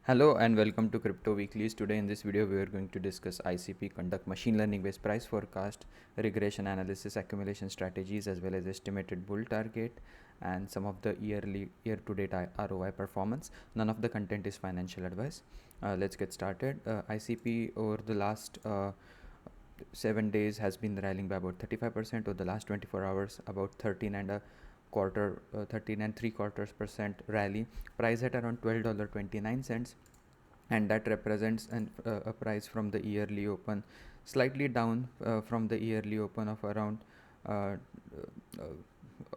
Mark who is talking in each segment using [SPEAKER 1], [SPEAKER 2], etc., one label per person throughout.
[SPEAKER 1] Hello and welcome to Crypto Weeklies. Today in this video we are going to discuss ICP, conduct machine learning based price forecast, regression analysis, accumulation strategies, as well as estimated bull target and some of the year to date ROI performance. None of the content is financial advice. Let's get started. ICP over the last 7 days has been rallying by about 35%. Over the last 24 hours, about 13 and 3/4 percent rally. Price at around $12.29, and that represents a price from the yearly open, slightly down from the yearly open of around uh,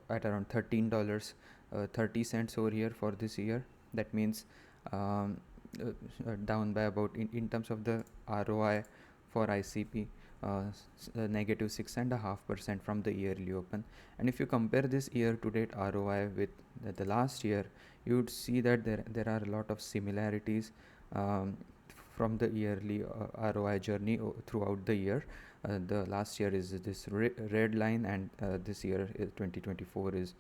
[SPEAKER 1] at around $13.30 over here for this year. That means um, down by about in terms of the ROI for ICP, negative 6.5% from the yearly open. And if you compare this year to date ROI with the last year, you would see that there are a lot of similarities um, from the yearly ROI journey throughout the year. The last year is this red line, and this year 2024 is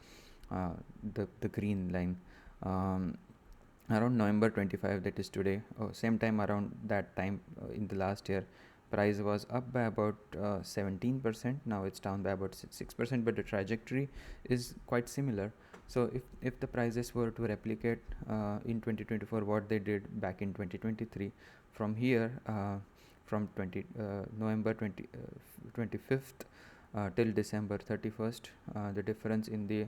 [SPEAKER 1] the green line. Around November 25, that is today, same time around that time in the last year, price was up by about 17%. Now it's down by about 6%, but the trajectory is quite similar. So if the prices were to replicate in 2024 what they did back in 2023, from here from November 25th till December 31st, the difference in the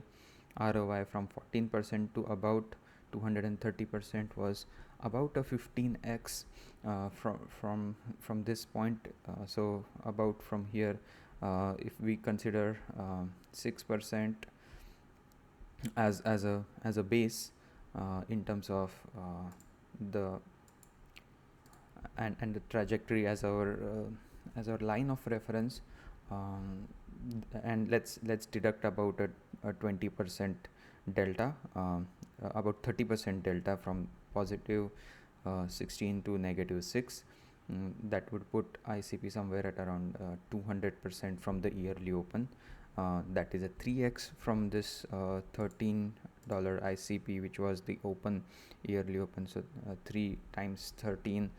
[SPEAKER 1] ROI from 14% to about 230% was about a 15x from this point. So about from here, if we consider 6% as a base in terms of the and the trajectory as our line of reference, and let's deduct about a 20% delta, about 30% delta from positive 16 to negative 6. That would put ICP somewhere at around 200% from the yearly open. That is a 3x from this $13 ICP, which was the open yearly open. So 3 times 13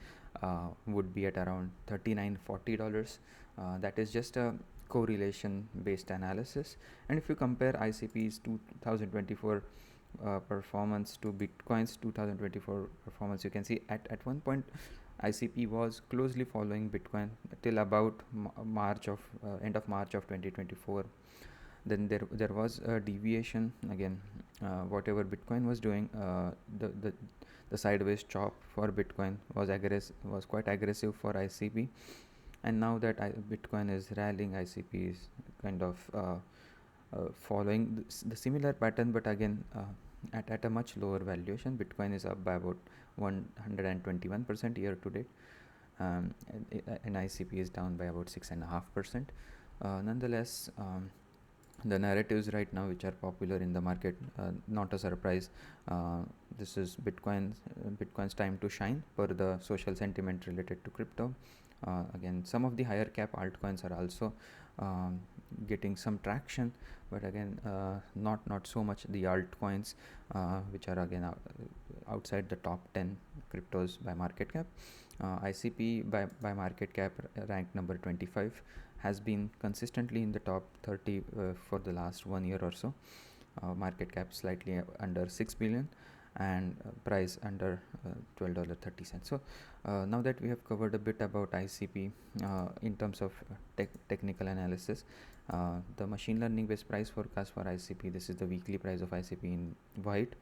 [SPEAKER 1] would be at around $39-40. That is just a correlation based analysis. And if you compare ICP's 2024 performance to Bitcoin's 2024 performance, you can see at one point ICP was closely following Bitcoin till about March of end of March of 2024. Then there was a deviation again. Whatever Bitcoin was doing, the sideways chop for Bitcoin was quite aggressive for ICP. And now that Bitcoin is rallying, ICP is kind of following the similar pattern, but again at a much lower valuation. Bitcoin is up by about 121% year to date, and ICP is down by about 6.5%. Nonetheless, the narratives right now which are popular in the market, not a surprise. This is Bitcoin's time to shine per the social sentiment related to crypto. Again, some of the higher cap altcoins are also getting some traction, but again not so much the altcoins which are again outside the top 10 cryptos by market cap. ICP by market cap ranked number 25, has been consistently in the top 30 for the last 1 year or so. Market cap slightly under 6 billion, and price under $12.30. So now that we have covered a bit about ICP in terms of technical analysis, the machine learning based price forecast for ICP, this is the weekly price of ICP in white.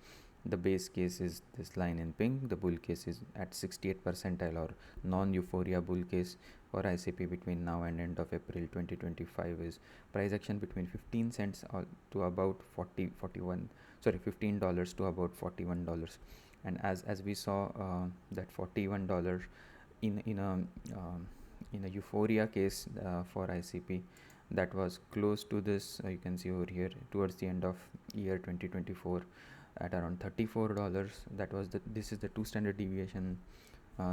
[SPEAKER 1] The base case is this line in pink. The bull case is at 68 percentile or non-euphoria bull case for ICP between now and end of April 2025 is price action between 15 cents to about $15 to about $41. And as we saw, that $41 in a euphoria case for ICP, that was close to this. You can see over here towards the end of year 2024 at around $34. This is the 2 standard deviation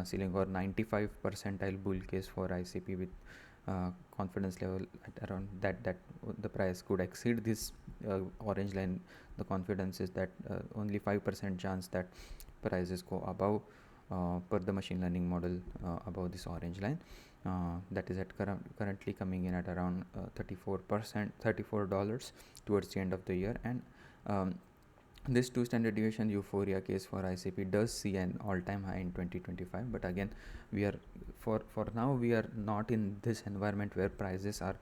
[SPEAKER 1] ceiling or 95 percentile bull case for ICP, with confidence level at around that the price could exceed this orange line. The confidence is that only 5% chance that prices go above per the machine learning model above this orange line. That is at currently coming in at around 34% $34 towards the end of the year. And this 2 standard deviation euphoria case for ICP does see an all-time high in 2025, but again, we are for now we are not in this environment where prices are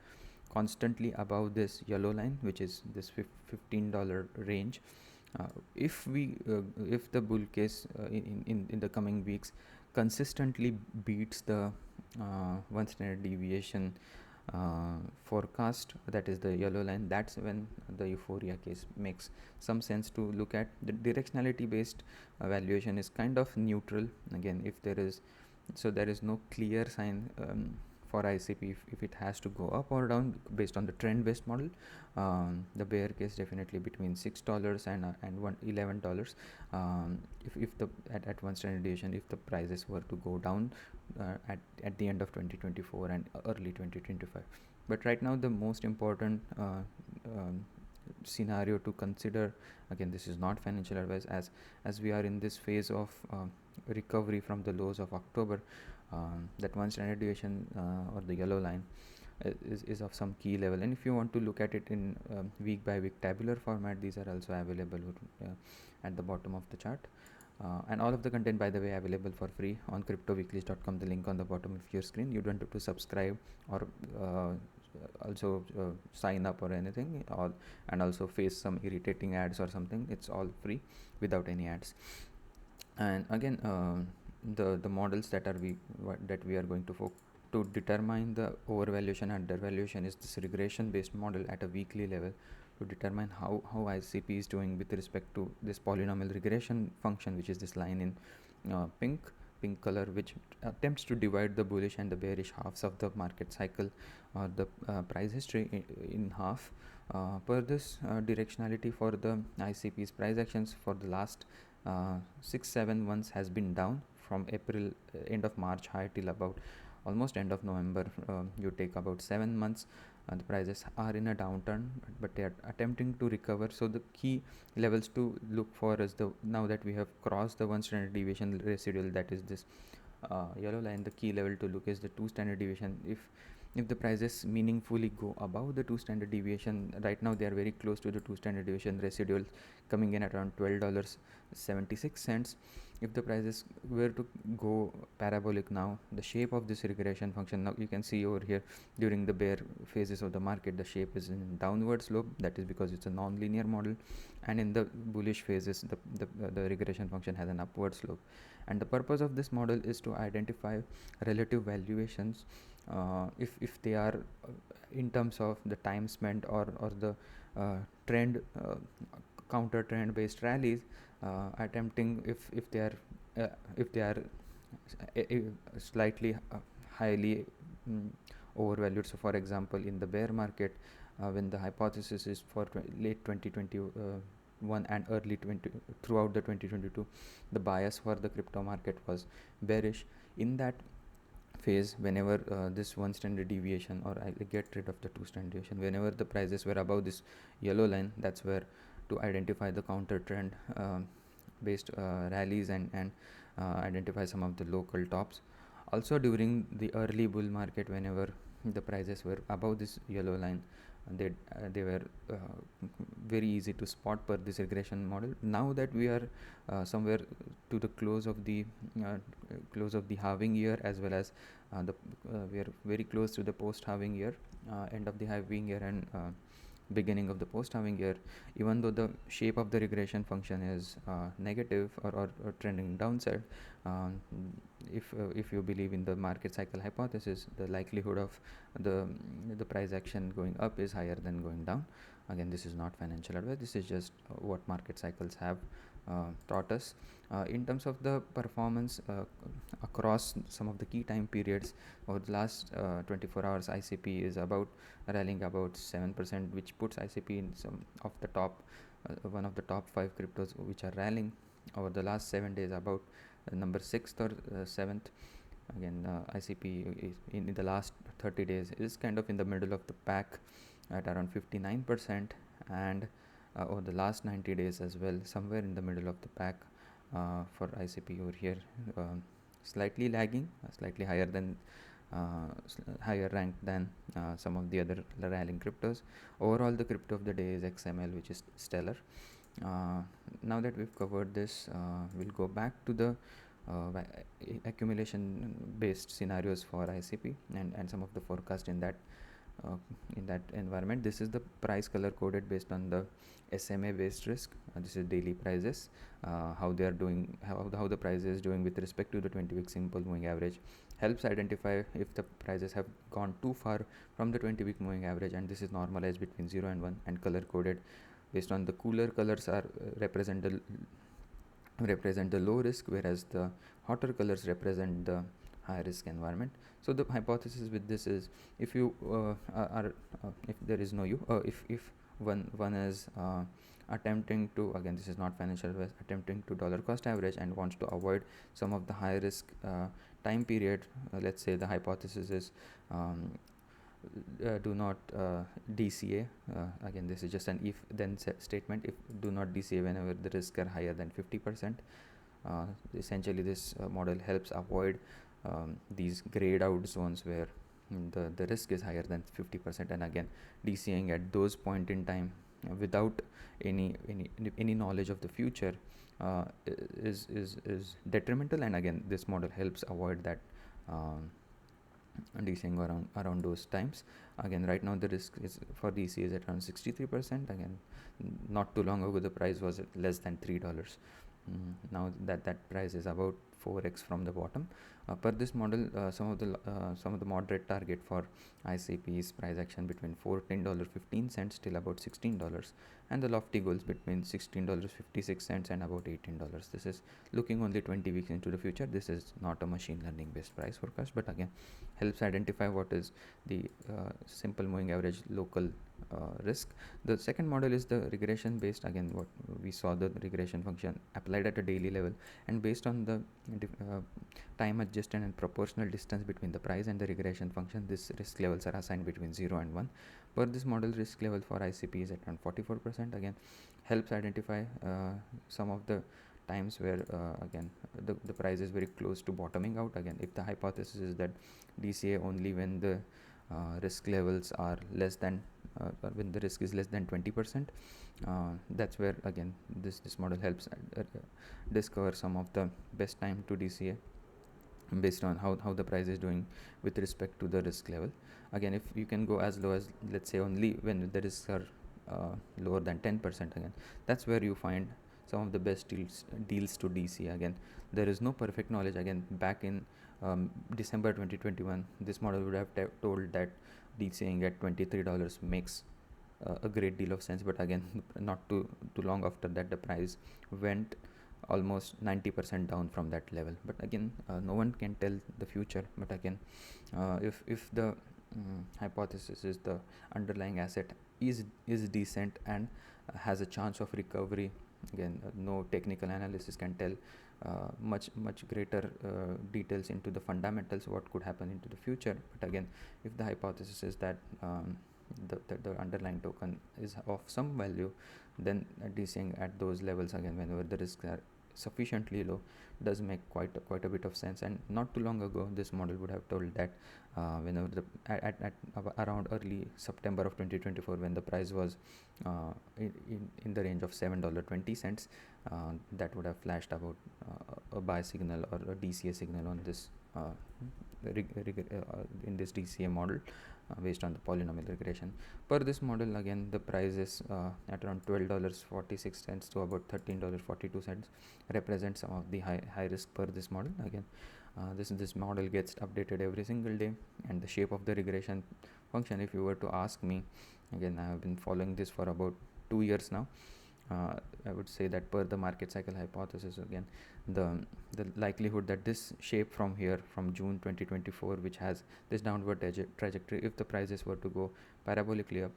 [SPEAKER 1] constantly above this yellow line, which is this $15 range. If the bull case in the coming weeks consistently beats the 1 standard deviation forecast, that is the yellow line, that's when the euphoria case makes some sense to look at. The directionality based valuation is kind of neutral. Again, if there is no clear sign for ICP if it has to go up or down based on the trend based model. The bear case definitely between $6 and $11. If the at 1 standard deviation, if the prices were to go down at the end of 2024 and early 2025. But right now the most important scenario to consider, again, this is not financial advice, as we are in this phase of recovery from the lows of October. That 1 standard deviation or the yellow line is of some key level, and if you want to look at it in week by week tabular format, these are also available at the bottom of the chart. And all of the content, by the way, available for free on cryptoweeklies.com, the link on the bottom of your screen. You don't have to subscribe or also sign up or anything, and also face some irritating ads or something. It's all free without any ads. And again, the models that we are going to determine the overvaluation and undervaluation is this regression based model at a weekly level, to determine how ICP is doing with respect to this polynomial regression function, which is this line in pink color, which attempts to divide the bullish and the bearish halves of the market cycle or the price history in half. Per this directionality for the ICP's price actions for the last 6-7 months has been down from April, end of March high till about almost end of November. You take about 7 months, the prices are in a downturn, but they are attempting to recover. So the key levels to look for is now that we have crossed the 1 standard deviation residual, that is this yellow line, the key level to look is the 2 standard deviation. If the prices meaningfully go above the 2 standard deviation, right now they are very close to the 2 standard deviation residual, coming in at around $12.76. If the prices were to go parabolic now, the shape of this regression function, now you can see over here during the bear phases of the market, the shape is in downward slope. That is because it's a non-linear model, and in the bullish phases the regression function has an upward slope. And the purpose of this model is to identify relative valuations if they are in terms of the time spent or the trend counter trend based rallies, attempting if they are slightly highly overvalued. So for example, in the bear market, when the hypothesis is for late 2021 and early throughout the 2022, the bias for the crypto market was bearish. In that phase, whenever this 1 standard deviation, or I get rid of the 2 standard deviation, whenever the prices were above this yellow line, that's where to identify the counter trend based rallies and identify some of the local tops. Also during the early bull market, whenever the prices were above this yellow line, they were very easy to spot per this regression model. Now that we are somewhere to the close of the halving year, as well as we are very close to the post halving year, end of the halving year and beginning of the post halving year, even though the shape of the regression function is negative or trending downside, if you believe in the market cycle hypothesis, the likelihood of the price action going up is higher than going down. Again, this is not financial advice, this is just what market cycles have taught us. In terms of the performance across some of the key time periods over the last 24 hours, ICP is rallying about 7%, which puts ICP in some of the top one of the top 5 cryptos which are rallying over the last 7 days, about number 6th or 7th. Again, ICP is in the last 30 days is kind of in the middle of the pack at around 59%, and over the last 90 days as well, somewhere in the middle of the pack for ICP over here, slightly lagging, slightly higher than higher ranked than some of the other rallying cryptos. Overall, the crypto of the day is XML, which is stellar. Now that we've covered this, we'll go back to the accumulation based scenarios for ICP and some of the forecast in that environment. This is the price color coded based on the SMA based risk. This is daily prices, how they are doing, how the price is doing with respect to the 20-week simple moving average. Helps identify if the prices have gone too far from the 20-week moving average, and this is normalized between 0 and 1 and color coded based on the cooler colors are represent the low risk, whereas the hotter colors represent the high risk environment. So the hypothesis with this is, if you if there is no you, if one is attempting to, again this is not financial advice, attempting to dollar cost average and wants to avoid some of the high risk time period, let's say the hypothesis is do not DCA. Again, this is just an if then statement. If do not DCA whenever the risks are higher than 50%. Essentially, this model helps avoid these grayed out zones where the risk is higher than 50%, and again DCAing at those point in time without any knowledge of the future is detrimental, and again this model helps avoid that DCAing around those times. Again, right now the risk is for DC is at around 63%. Again, not too long ago the price was at less than $3. Now that price is about 4x from the bottom. Per this model, some of the moderate target for ICP is price action between $14.15 till about $16, and the lofty goals between $16.56 and about $18. This is looking only 20 weeks into the future. This is not a machine learning based price forecast, but again helps identify what is the simple moving average local risk. The second model is the regression based. Again, what we saw, the regression function applied at a daily level, and based on the time adjusted and proportional distance between the price and the regression function, these risk levels are assigned between 0 and 1. Per this model, risk level for ICP is at around 44%. Again, helps identify some of the times where again the price is very close to bottoming out. Again, if the hypothesis is that DCA only when the risk levels are less than when the risk is less than 20%, that's where again this model helps discover some of the best time to DCA based on how the price is doing with respect to the risk level. Again, if you can go as low as, let's say, only when the risks are lower than 10%, again that's where you find some of the best deals to DC. Again, there is no perfect knowledge. Again, back in December 2021, this model would have told that DCing at $23 makes a great deal of sense, but again not too long after that the price went almost 90% down from that level. But again, no one can tell the future, but again if the hypothesis is the underlying asset is decent and has a chance of recovery, again no technical analysis can tell much greater details into the fundamentals what could happen into the future. But again, if the hypothesis is that the underlying token is of some value, then DCing at those levels, again whenever the risks are sufficiently low, does make quite a bit of sense. And not too long ago this model would have told that whenever at around early September of 2024, when the price was in the range of $7.20, that would have flashed about a buy signal or a DCA signal on this in this DCA model based on the polynomial regression. Per this model, again the price is at around $12.46 to about $13.42, represents some of the high risk per this model. Again, this model gets updated every single day, and the shape of the regression function, if you were to ask me, again I have been following this for about 2 years now. I would say that per the market cycle hypothesis, again the likelihood that this shape from here, from June 2024, which has this downward trajectory, if the prices were to go parabolically up,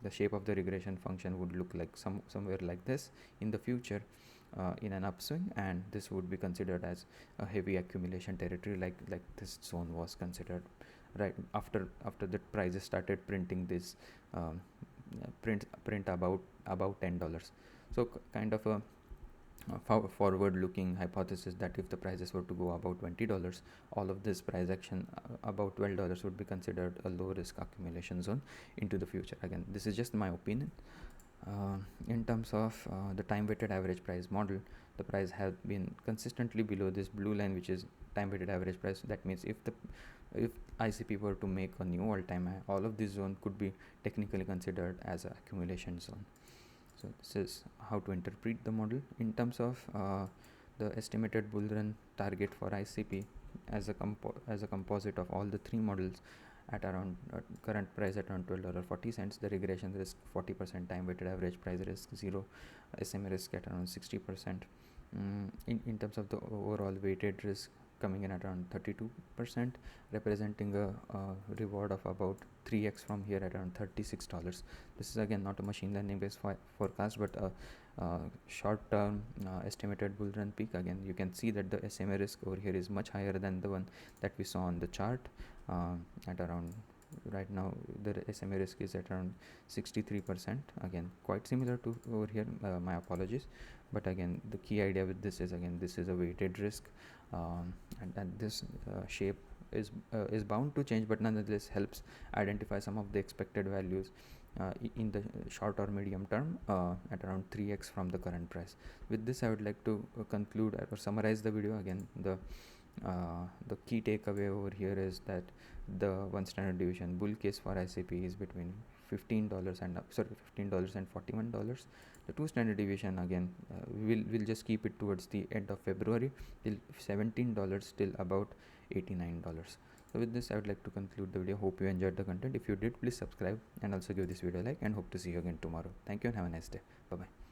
[SPEAKER 1] the shape of the regression function would look like somewhere like this in the future in an upswing, and this would be considered as a heavy accumulation territory, like this zone was considered right after the prices started printing this print about $10. So kind of a forward looking hypothesis that if the prices were to go above $20, all of this price action about $12 would be considered a low risk accumulation zone into the future. Again, this is just my opinion. In terms of the time weighted average price model, the price has been consistently below this blue line, which is time weighted average price. That means if ICP were to make a new all-time high, all of this zone could be technically considered as an accumulation zone. So this is how to interpret the model. In terms of the estimated bull run target for ICP as a composite of all the three models at around current price at around $12.40, the regression risk 40%, time weighted average price risk 0, SMA risk at around 60%. In terms of the overall weighted risk coming in at around 32%, representing a reward of about 3x from here at around $36. This is again not a machine learning based forecast, but a short term estimated bull run peak. Again, you can see that the SMA risk over here is much higher than the one that we saw on the chart at around, right now the SMA risk is at around 63%. Again, quite similar to over here. My apologies, but again, the key idea with this is, again, this is a weighted risk, and this shape is bound to change, but nonetheless helps identify some of the expected values in the short or medium term at around 3x from the current price. With this, I would like to conclude or summarize the video. Again, the key takeaway over here is that the one standard deviation bull case for ICP is between $15 and $15 and $41. The two standard deviation, again, we'll just keep it towards the end of February till $17 till about $89. So with this, I would like to conclude the video. Hope you enjoyed the content. If you did, please subscribe and also give this video a like, and hope to see you again tomorrow. Thank you and have a nice day. Bye bye.